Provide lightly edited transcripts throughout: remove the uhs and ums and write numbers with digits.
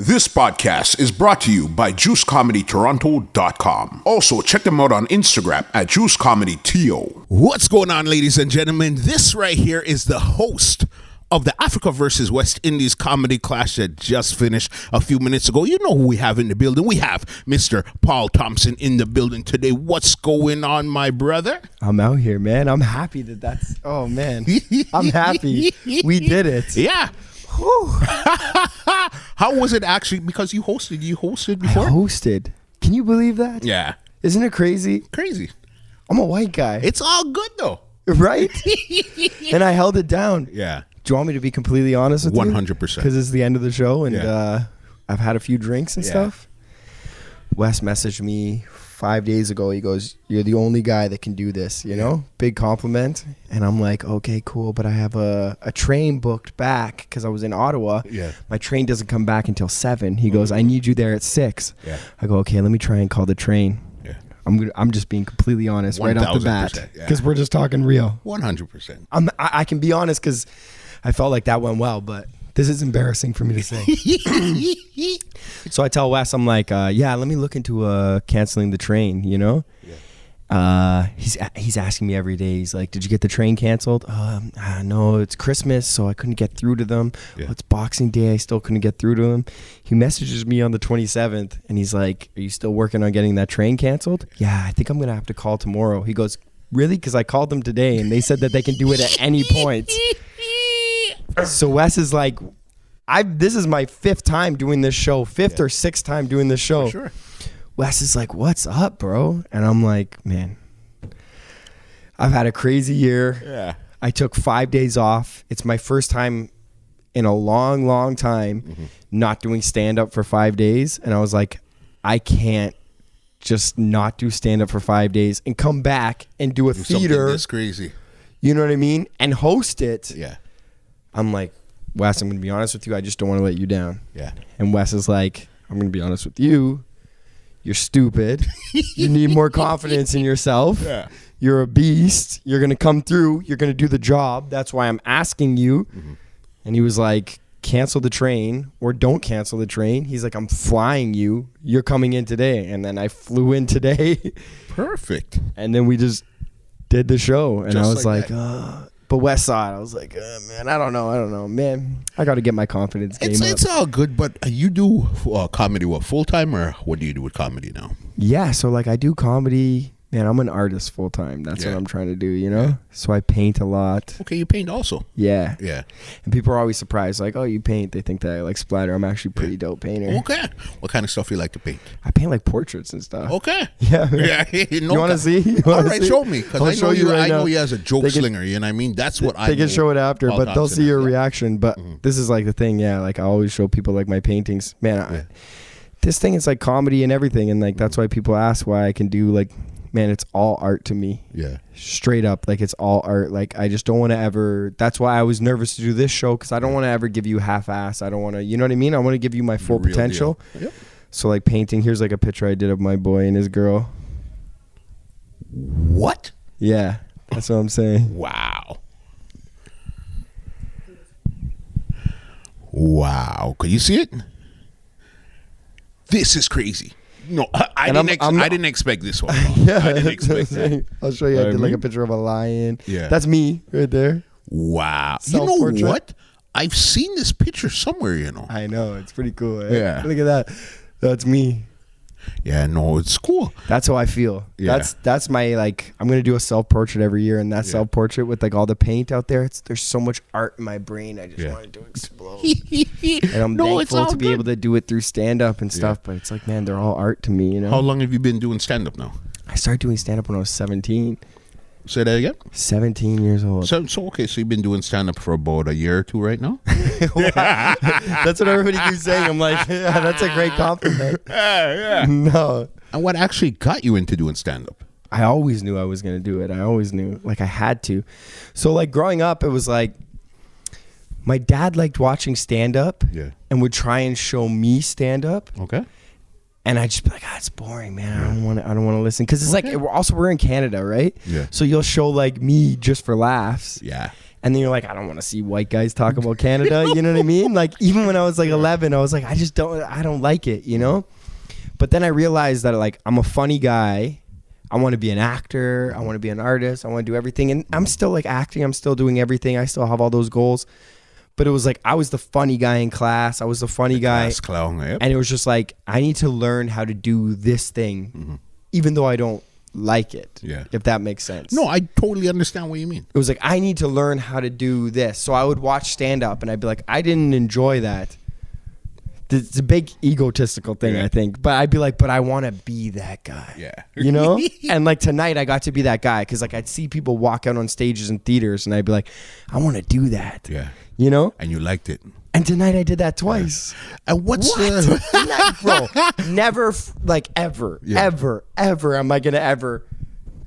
This podcast is brought to you by JuiceComedyToronto.com. Also, check them out on Instagram at JuiceComedyTO. What's going on, ladies and gentlemen? This right here is the host of the Africa versus West Indies comedy clash that just finished a few minutes ago. You know who we have in the building. We have Mr. Paul Thompson in the building today. What's going on, my brother? I'm out here, man. I'm happy that's... Oh, man. I'm happy. We did it. Yeah. How was it actually? Because you hosted before? I hosted. Can you believe that? Yeah. Isn't it crazy? Crazy. I'm a white guy. It's all good, though. Right? And I held it down. Yeah. Do you want me to be completely honest with you? 100%. Because it's the end of the show and I've had a few drinks and stuff. Wes messaged me 5 days ago. He goes, "You're the only guy that can do this, you know?" Big compliment. And I'm like, okay, cool. But I have a train booked back because I was in Ottawa. Yeah. My train doesn't come back until 7. He goes, "I need you there at 6. Yeah. I go, okay, let me try and call the train. Yeah. I'm just being completely honest right off the bat. Because we're just talking real. 100%. I can be honest because I felt like that went well, but this is embarrassing for me to say. So I tell Wes, I'm like, yeah, let me look into canceling the train, you know? Yeah. He's asking me every day. He's like, "Did you get the train canceled?" No, it's Christmas, so I couldn't get through to them. Yeah. It's Boxing Day, I still couldn't get through to him. He messages me on the 27th, and he's like, "Are you still working on getting that train canceled?" "Yeah, I think I'm going to have to call tomorrow." He goes, "Really?" Because I called them today, and they said that they can do it at any point. So Wes is like, this is my 5th time doing this show, 5th or 6th time doing this show. For sure. Wes is like, "What's up, bro?" And I'm like, man, I've had a crazy year. Yeah. I took 5 days off. It's my first time in a long, long time not doing stand-up for 5 days. And I was like, I can't just not do stand-up for 5 days and come back and do a theater. That's crazy. You know what I mean? And host it. Yeah. I'm like, "Wes, I'm going to be honest with you. I just don't want to let you down." Yeah. And Wes is like, "I'm going to be honest with you. You're stupid. You need more confidence in yourself. Yeah. You're a beast. You're going to come through. You're going to do the job. That's why I'm asking you." And he was like, "Cancel the train or don't cancel the train." He's like, "I'm flying you. You're coming in today." And then I flew in today. Perfect. And then we just did the show. And Just I was like like, but Wes saw it. I was like, man, I don't know. Man, I got to get my confidence game up. It's all good, but you do comedy full time, or what do you do with comedy now? Yeah, so like I do comedy. Man, I'm an artist full time. That's what I'm trying to do, you know? Yeah. So I paint a lot. Okay, you paint also. Yeah. Yeah. And people are always surprised, like, "Oh, you paint." They think that I like splatter. I'm actually a pretty dope painter. Okay. What kind of stuff you like to paint? I paint like portraits and stuff. Okay. Yeah. Yeah. You want to see? All right, show me. Because I know you. right I know now. you as a joke They can- slinger. You know what I mean? That's what I. They can know show it after, Paul but they'll Thompson see your is. reaction. But this is like the thing, yeah. Like I always show people like my paintings. Man, this thing is like comedy and everything. And like that's why people ask why I can do like, man, it's all art to me. Yeah. Straight up, like it's all art. Like I just don't want to ever. That's why I was nervous to do this show, because I don't want to ever give you half-ass. I don't want to. You know what I mean? I want to give you my full Real potential. deal. Yep. So like painting. Here's like a picture I did of my boy and his girl. What? Yeah, that's what I'm saying. Wow. Wow. Could you see it? This is crazy. No, I didn't expect this one. Yeah, I didn't expect that. I'll show you. I did like a picture of a lion. Yeah. That's me right there. Wow. You know Self-portrait. what? I've seen this picture somewhere, you know. I know, it's pretty cool. Eh? Yeah. Look at that. That's me. Yeah, no, it's cool. That's how I feel. Yeah. That's my, like, I'm going to do a self-portrait every year, and that self-portrait with like all the paint out there, there's so much art in my brain. I just want it to explode. And I'm thankful to be able to do it through stand-up and stuff, but it's like, man, they're all art to me, you know? How long have you been doing stand-up now? I started doing stand-up when I was 17. Say that again? 17 years old. So okay, so you've been doing stand-up for about a year or two right now? That's what everybody keeps saying. I'm like, yeah, that's a great compliment. Yeah. No. And what actually got you into doing stand-up? I always knew I was going to do it. I always knew. Like, I had to. So, like, growing up, it was like, my dad liked watching stand-up and would try and show me stand-up. Okay. And I'd just be like, it's boring, man. I don't want to listen. Because it's like, we're in Canada, right? Yeah. So you'll show, like, me just for laughs. Yeah. And then you're like, I don't want to see white guys talk about Canada. You know what I mean? Like, even when I was like 11, I was like, I don't like it, you know? But then I realized that, like, I'm a funny guy. I want to be an actor. I want to be an artist. I want to do everything. And I'm still like acting. I'm still doing everything. I still have all those goals. But it was like, I was the funny guy in class. I was the funny guy. Class clown, yep. And it was just like, I need to learn how to do this thing, even though I don't like it. Yeah. If that makes sense. No, I totally understand what you mean. It was like, I need to learn how to do this. So I would watch stand up and I'd be like, I didn't enjoy that. It's a big egotistical thing, I think. But I'd be like, but I want to be that guy. Yeah. You know? And like tonight I got to be that guy because like I'd see people walk out on stages in theaters and I'd be like, I want to do that. Yeah. You know? And you liked it. And tonight I did that twice. And what's Bro, never, like ever, ever am I going to ever.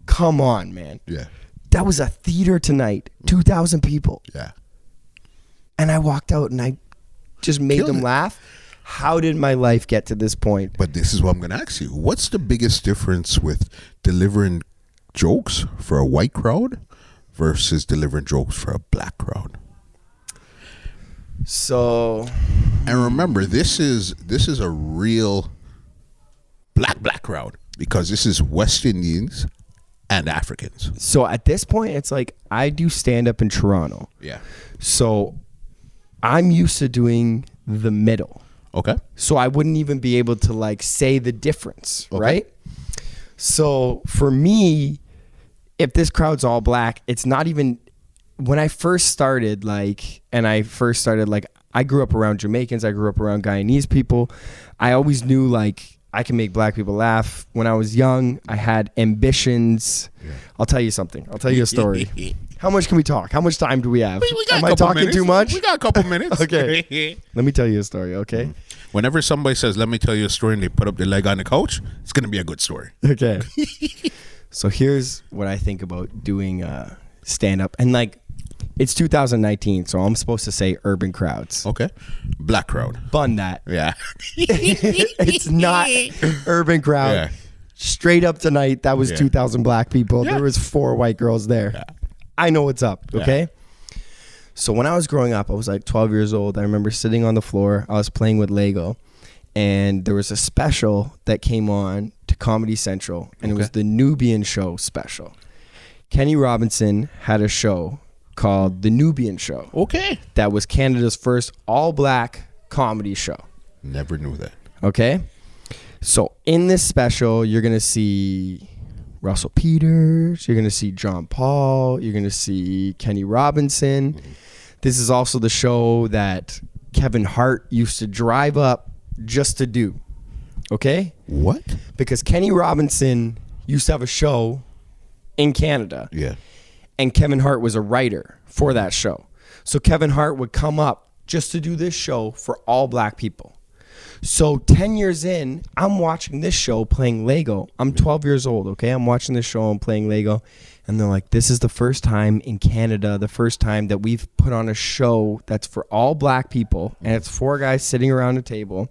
Come on, man. Yeah. That was a theater tonight. 2,000 people. Yeah. And I walked out and I just made Killed them it. laugh. How did my life get to this point? But this is what I'm going to ask you. What's the biggest difference with delivering jokes for a white crowd versus delivering jokes for a black crowd? So, And remember, this is a real black crowd because this is West Indians and Africans. so at this point, it's like I do stand up in Toronto. Yeah. So I'm used to doing the middle. Okay. So I wouldn't even be able to like say the difference, Okay. right? So for me, if this crowd's all black, it's not even when I first started I grew up around Jamaicans, I grew up around Guyanese people. I always knew like I can make black people laugh. When I was young, I had ambitions. Yeah. I'll tell you something. I'll tell you a story. How much can we talk? How much time do we have? We got Am a I couple talking minutes. too much? We got a couple minutes. Okay. Let me tell you a story, okay? Whenever somebody says, let me tell you a story, and they put up their leg on the couch, it's going to be a good story. Okay. So here's what I think about doing stand-up. And like, it's 2019, so I'm supposed to say urban crowds. Okay. Black crowd. Bun that. Yeah. It's not urban crowd. Yeah. Straight up tonight, that was Yeah. 2,000 black people. Yeah. There was 4 white girls there. Yeah. I know what's up, okay? So when I was growing up, I was like 12 years old. I remember sitting on the floor. I was playing with Lego. And there was a special that came on to Comedy Central. And it was the Nubian Show special. Kenny Robinson had a show called The Nubian Show. Okay. That was Canada's first all-black comedy show. Never knew that. Okay? So in this special, you're going to see Russell Peters, you're going to see John Paul, you're going to see Kenny Robinson. Mm-hmm. This is also the show that Kevin Hart used to drive up just to do. Okay? What? Because Kenny Robinson used to have a show in Canada. Yeah. And Kevin Hart was a writer for that show. So Kevin Hart would come up just to do this show for all black people. So 10 years in, I'm watching this show playing Lego. I'm 12 years old, okay? I'm watching this show, I'm playing Lego. And they're like, this is the first time in Canada, the first time that we've put on a show that's for all black people. And it's 4 guys sitting around a table.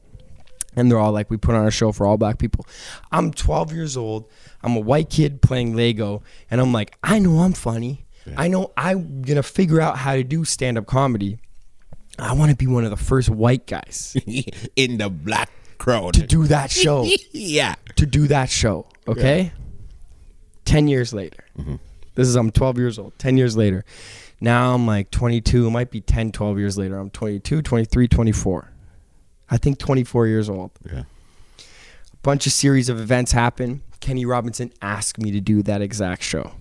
And they're all like, we put on a show for all black people. I'm 12 years old. I'm a white kid playing Lego. And I'm like, I know I'm funny. Yeah. I know I'm going to figure out how to do stand-up comedy. I want to be one of the first white guys in the black crowd to do that show. Yeah. To do that show. Okay? Yeah. 10 years later. Mm-hmm. I'm 12 years old. 10 years later. Now I'm like 22. It might be 10, 12 years later. I'm 22, 23, 24. I think 24 years old. Yeah. A bunch of series of events happen. Kenny Robinson asked me to do that exact show.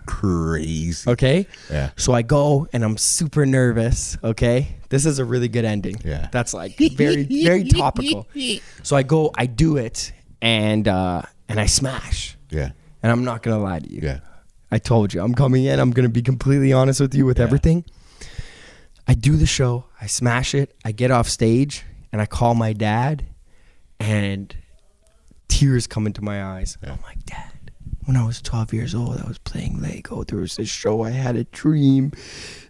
Crazy. Okay? Yeah. So I go and I'm super nervous. Okay? This is a really good ending. Yeah. That's like very, very topical. So I go, I do it, and I smash. Yeah. And I'm not gonna lie to you. Yeah. I told you, I'm coming in. I'm gonna be completely honest with you with everything. I do the show. I smash it. I get off stage, and I call my dad, and tears come into my eyes. Yeah. I'm like, Dad, when I was 12 years old, I was playing Lego. There was this show. I had a dream,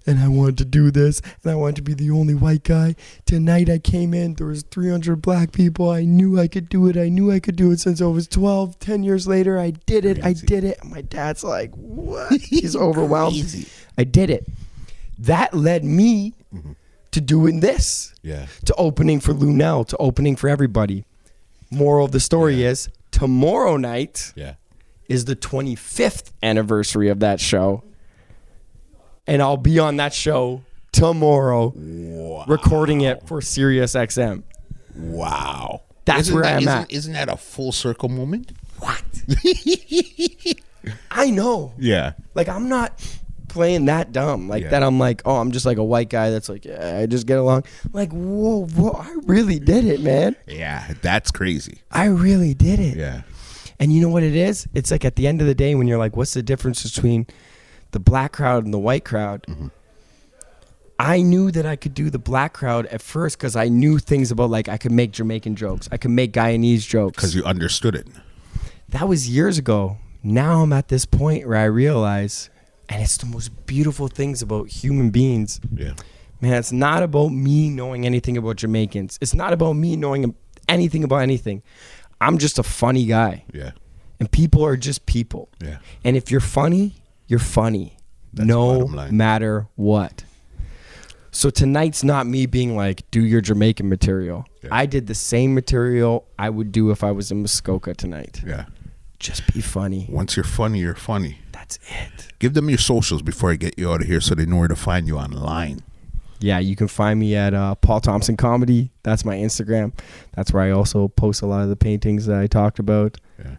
and I wanted to do this, and I wanted to be the only white guy. Tonight I came in. There was 300 black people. I knew I could do it. I knew I could do it since I was 12. 10 years later, I did it. Crazy. I did it. And my dad's like, what? He's overwhelmed. Crazy. I did it. that led me to doing this. Yeah. To opening for Lunel, to opening for everybody. Moral of the story is tomorrow night is the 25th anniversary of that show. And I'll be on that show tomorrow recording it for Sirius XM. Wow. That's where I'm at. Isn't that a full circle moment? What? I know. Yeah. Like, I'm not playing that dumb. Like, that I'm like, oh, I'm just like a white guy that's like, yeah, I just get along. Like, whoa, I really did it, man. Yeah, that's crazy. I really did it. Yeah. And you know what it is? It's like at the end of the day when you're like, what's the difference between the black crowd and the white crowd? I knew that I could do the black crowd at first because I knew things about, like, I could make Jamaican jokes. I could make Guyanese jokes. Because you understood it. That was years ago. Now I'm at this point where I realize, and it's the most beautiful things about human beings. Yeah. Man, it's not about me knowing anything about Jamaicans. It's not about me knowing anything about anything. I'm just a funny guy. Yeah. And people are just people. Yeah. And if you're funny, you're funny. That's no bottom line. matter what. So tonight's not me being like, do your Jamaican material. Yeah. I did the same material I would do if I was in Muskoka tonight. Yeah. Just be funny. Once you're funny, you're funny. That's it. Give them your socials before I get you out of here so they know where to find you online. Yeah, you can find me at Paul Thompson Comedy. That's my Instagram. That's where I also post a lot of the paintings that I talked about. Yeah.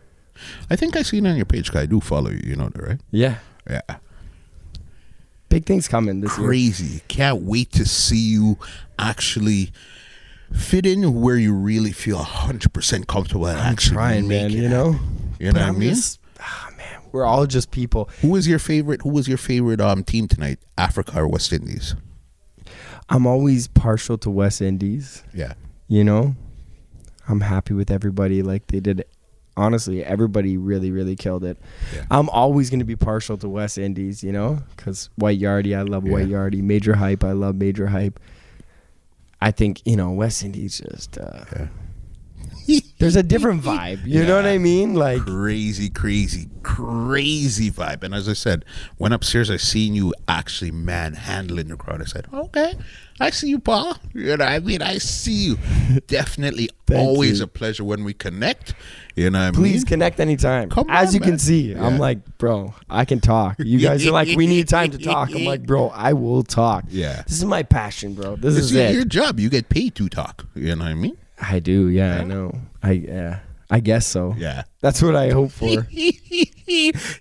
I think I seen on your page, 'cause I do follow you. You know that, right? Yeah. Yeah. Big things coming this year. Crazy. Can't wait to see you actually fit in where you really feel 100% comfortable and I'm actually trying, make man, it you know? happen. You know what I mean? Man, we're all just people. Who was your favorite team tonight? Africa or West Indies? I'm always partial to West Indies. Yeah. You know? I'm happy with everybody. Like, they did it. Honestly, everybody really, really killed it. Yeah. I'm always going to be partial to West Indies, you know? Because White Yardie, I love White Yardie. Major Hype, I love Major Hype. I think, you know, West Indies just... there's a different vibe. You know what I mean? Like, crazy vibe. And as I said, went upstairs, I seen you actually manhandling the crowd. I said, okay, I see you, Paul. You know what I mean? I see you. Definitely always you. a pleasure when we connect. You know what I mean? please connect anytime. Come As on, you man. can see, I'm like, bro, I can talk. You guys are like, we need time to talk. I'm like, bro, I will talk. Yeah. This is my passion, bro. This It's is it. your job. You get paid to talk. You know what I mean? I do, yeah, I know. I guess so. Yeah. That's what I hope for.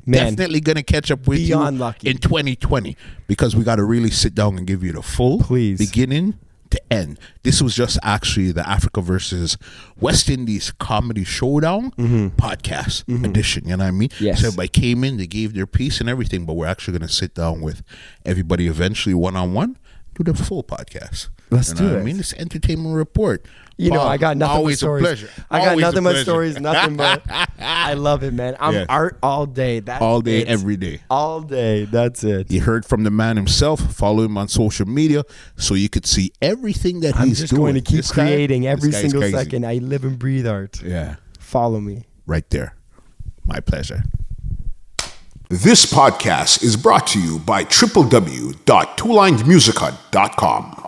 Man, Definitely gonna catch up with beyond you lucky. in 2020 because we got to really sit down and give you the full beginning to end. This was just actually the Africa versus West Indies comedy showdown podcast edition. You know what I mean? Yes. So everybody came in, they gave their piece and everything, but we're actually gonna sit down with everybody eventually one-on-one, do the full podcast. Let's you know do what it. I mean? It's Entertainment Report. You know, Paul, I got nothing but always stories. a pleasure. I got Always a nothing but pleasure. stories, nothing but. I love it, man. I'm art all day. That's all day, it. every day. All day. That's it. You heard from the man himself. Follow him on social media so you could see everything that I'm he's just doing. going to keep This guy- creating every this guy's single crazy. second. I live and breathe art. Yeah, Follow me. right there. My pleasure. This podcast is brought to you by www.twolinedmusica.com.